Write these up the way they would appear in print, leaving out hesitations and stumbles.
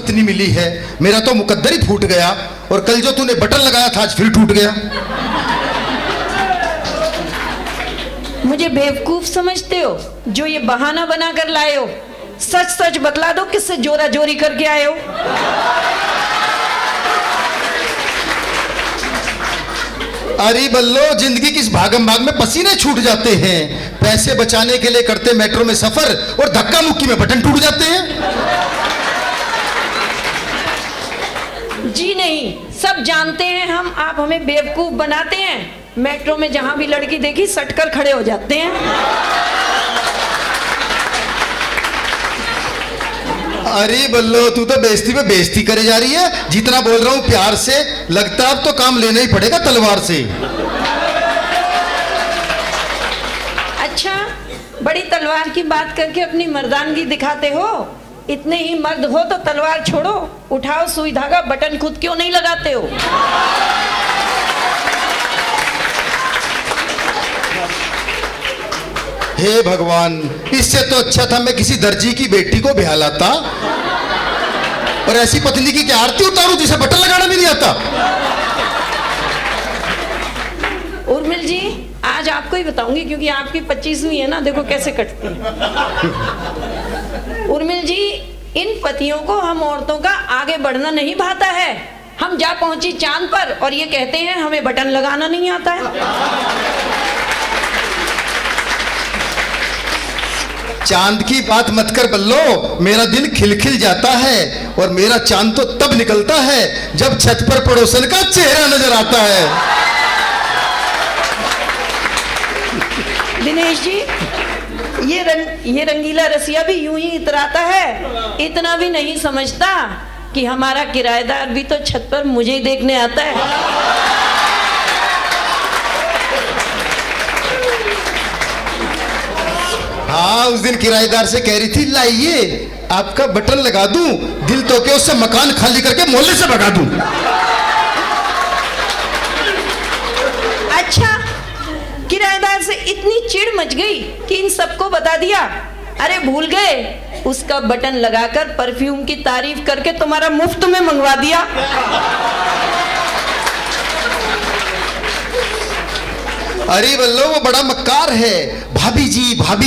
पत्नी मिली है, मेरा तो मुकद्दर ही फूट गया। और कल जो तूने बटन लगाया था आज फिर टूट गया। मुझे बेवकूफ समझते हो जो ये बहाना बना कर लाए हो? सच सच बतला दो, किससे जोरा जोरी करके आए हो? अरे बल्लो, जिंदगी की इस भागम भाग में पसीने छूट जाते हैं। पैसे बचाने के लिए करते मेट्रो में सफर और धक्का मुक्की में बटन टूट जाते हैं। जी नहीं, सब जानते हैं हम, आप हमें बेवकूफ बनाते हैं। मेट्रो में जहां भी लड़की देखी सटकर खड़े हो जाते हैं। अरे बल्लो, तू तो बेइज्जती पे बेइज्जती करे जा रही है। जितना बोल रहा हूं प्यार से, लगता है अब तो काम लेना ही पड़ेगा तलवार से। अच्छा, बड़ी तलवार की बात करके अपनी मर्दानगी दिखाते हो? इतने ही मर्द हो तो तलवार छोड़ो, उठाओ सुई धागा, बटन खुद क्यों नहीं लगाते हो? हे भगवान, इससे तो अच्छा था मैं किसी दर्जी की बेटी को ब्याह लाता और ऐसी पत्नी की क्या आरती उतारूं जिसे बटन लगाना भी नहीं आता। उर्मिल जी, आज आपको ही बताऊंगी क्योंकि आपकी 25वीं है ना, देखो कैसे कटती है। उर्मिल जी, इन पतियों को हम औरतों का आगे बढ़ना नहीं भाता है। हम जा पहुंची चांद पर और ये कहते हैं हमें बटन लगाना नहीं आता है। चांद की बात मत कर बल्लो, मेरा दिल खिलखिल जाता है और मेरा चांद तो तब निकलता है जब छत पर पड़ोसन का चेहरा नजर आता है। दिनेश जी, ये रंगीला रसिया भी यूं ही इतराता है, इतना भी नहीं समझता कि हमारा किराएदार भी तो छत पर मुझे ही देखने आता है। हाँ, उस दिन किराएदार से कह रही थी लाइए आपका बटन लगा दूं, दिल तो के उससे मकान खाली करके मोहल्ले से भगा दूं। अच्छा, किराएदार से इतनी चिढ़ मच गई कि इन सबको बता दिया। अरे भूल गए, उसका बटन लगाकर परफ्यूम की तारीफ करके तुम्हारा मुफ्त में मंगवा दिया। अरे बल्लो, वो बड़ा मक्कार है, भाभी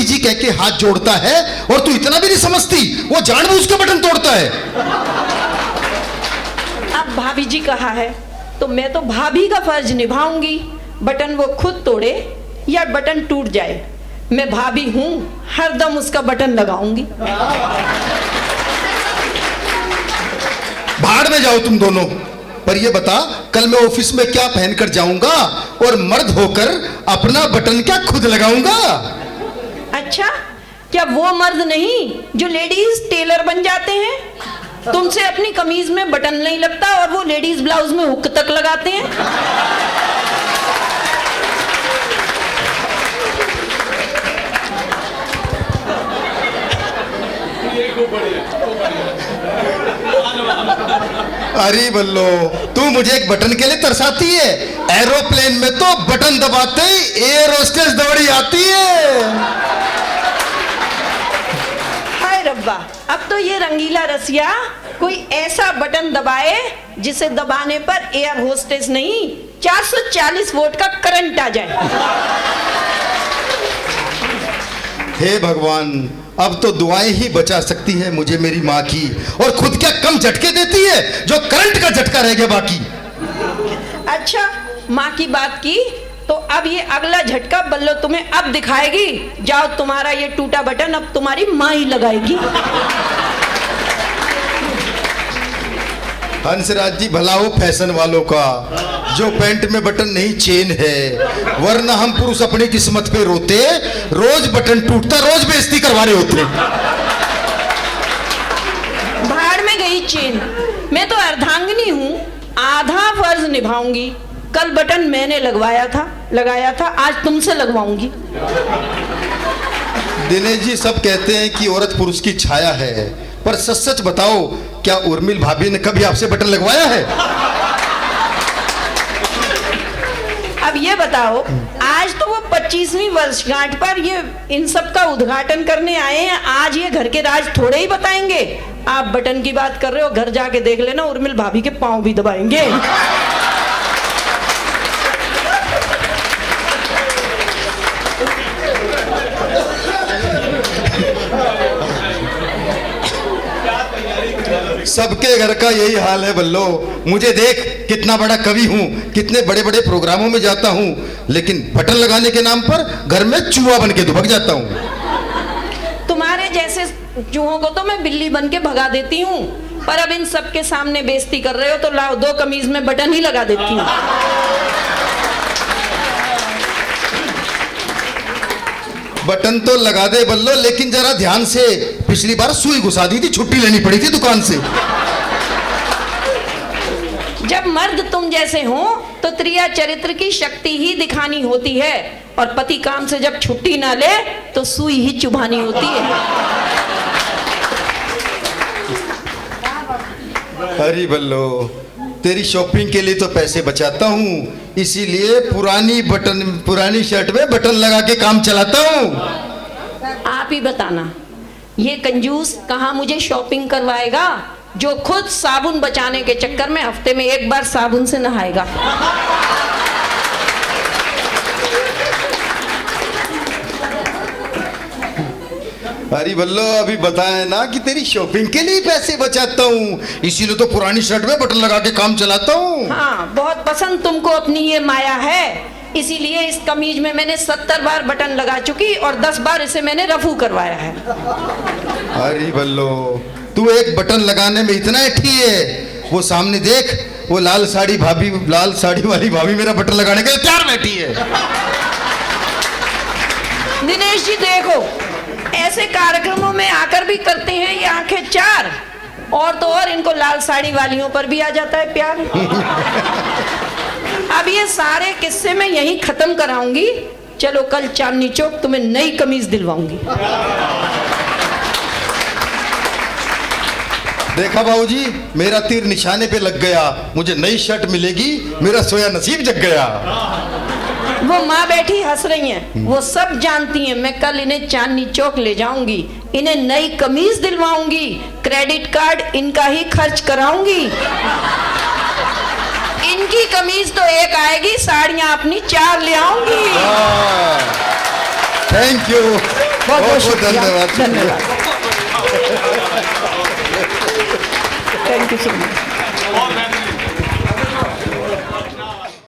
जी कह के हाथ जोड़ता है और तू इतना भी नहीं समझती, वो जानबूझ के बटन तोड़ता है। अब भाभी जी कहा है तो मैं तो भाभी का फर्ज निभाऊंगी। बटन वो खुद तोड़े या बटन टूट जाए, मैं भाभी हूं, हरदम उसका बटन लगाऊंगी। भाड़ में जाओ तुम दोनों। पर ये बता, कल मैं ऑफिस में क्या पहनकर जाऊंगा और मर्द होकर अपना बटन क्या खुद लगाऊंगा? अच्छा, क्या वो मर्द नहीं जो लेडीज टेलर बन जाते हैं? तुमसे अपनी कमीज में बटन नहीं लगता और वो लेडीज ब्लाउज में हुक तक लगाते हैं। अरे बल्लो, तू मुझे एक बटन के लिए तरसाती है। एरोप्लेन में तो बटन दबाते ही एयर होस्टेस दौड़ी आती है। हाय रब्बा, अब तो ये रंगीला रसिया कोई ऐसा बटन दबाए जिसे दबाने पर एयर होस्टेस नहीं 440 वोल्ट का करंट आ जाए। हे भगवान, अब तो दुआएं ही बचा सकती है मुझे मेरी माँ की, और खुद क्या कम झटके देती है जो करंट का झटका रह गया बाकी। अच्छा, माँ की बात की तो अब ये अगला झटका बल्लो तुम्हें अब दिखाएगी। जाओ, तुम्हारा ये टूटा बटन अब तुम्हारी माँ ही लगाएगी। हंसराज जी, भला हो फैशन वालों का जो पैंट में बटन नहीं चेन है, वरना हम पुरुष अपनी किस्मत पे रोते, रोज बटन टूटता, रोज बेइज्जती करवा रहे होते। भाड़ में गई चेन, मैं तो अर्धांगिनी हूँ, आधा फर्ज निभाऊंगी। कल बटन मैंने लगाया था, आज तुमसे लगवाऊंगी। दिनेश जी, सब कहते हैं कि औरत पुरुष की छाया है, पर सच सच बताओ, क्या उर्मिल भाभी ने कभी आपसे बटन लगवाया है? अब ये बताओ, आज तो वो 25वीं वर्षगांठ पर ये इन सब का उद्घाटन करने आए हैं, आज ये घर के राज थोड़े ही बताएंगे। आप बटन की बात कर रहे हो, घर जाके देख लेना, उर्मिल भाभी के पांव भी दबाएंगे। सबके घर का यही हाल है बल्लो। मुझे देख, कितना बड़ा कवि हूँ, कितने बड़े बड़े प्रोग्रामों में जाता हूँ, लेकिन बटन लगाने के नाम पर घर में चूहा बन के दुबक जाता हूँ। तुम्हारे जैसे चूहों को तो मैं बिल्ली बन के भगा देती हूँ, पर अब इन सबके सामने बेइज्जती कर रहे हो तो लाओ 2 कमीज में बटन ही लगा देती हूँ। बटन तो लगा दे बल्लो, लेकिन जरा ध्यान से। पिछली बार सुई घुसा दी थी, छुट्टी लेनी पड़ी थी दुकान से। जब मर्द तुम जैसे हो तो त्रिया चरित्र की शक्ति ही दिखानी होती है, और पति काम से जब छुट्टी ना ले तो सुई ही चुभानी होती है। अरे बल्लो, तेरी शॉपिंग के लिए तो पैसे बचाता हूँ, इसीलिए पुरानी शर्ट में बटन लगा के काम चलाता हूँ। आप ही बताना, ये कंजूस कहाँ मुझे शॉपिंग करवाएगा, जो खुद साबुन बचाने के चक्कर में हफ्ते में 1 बार साबुन से नहाएगा। अरे बल्लो, अभी बताया ना कि तेरी शॉपिंग के लिए पैसे बचाता हूँ, इसीलिए तो पुरानी शर्ट में बटन लगा के काम चलाता हूँ। हाँ, बहुत पसंद तुमको अपनी ये माया है, इसीलिए इस कमीज में मैंने 70 बार बटन लगा चुकी और 10 बार इसे मैंने रफू करवाया है। अरे बल्लो, तू एक बटन लगाने में इतना ऐठी है, वो सामने देख, वो लाल साड़ी वाली भाभी मेरा बटन लगाने के लिए तैयार बैठी है। दिनेश जी देखो, ऐसे कार्यक्रमों में आकर भी करते हैं ये आंखें चार, और तो और इनको लाल साड़ी वालियों पर भी आ जाता है प्यार। अब ये सारे किस्से मैं यहीं खत्म कराऊंगी, चलो कल चांदनी चौक तुम्हें नई कमीज दिलवाऊंगी। देखा बाबूजी, मेरा तीर निशाने पे लग गया, मुझे नई शर्ट मिलेगी, मेरा सोया नसीब जग गया। वो माँ बैठी हंस रही हैं, वो सब जानती हैं, मैं कल इन्हें चांदनी चौक ले जाऊंगी, इन्हें नई कमीज दिलवाऊंगी, क्रेडिट कार्ड इनका ही खर्च कराऊंगी। इनकी कमीज तो एक आएगी, साड़ियां अपनी 4 ले आऊंगी। थैंक यू, बहुत बहुत धन्यवाद। Thank you so much.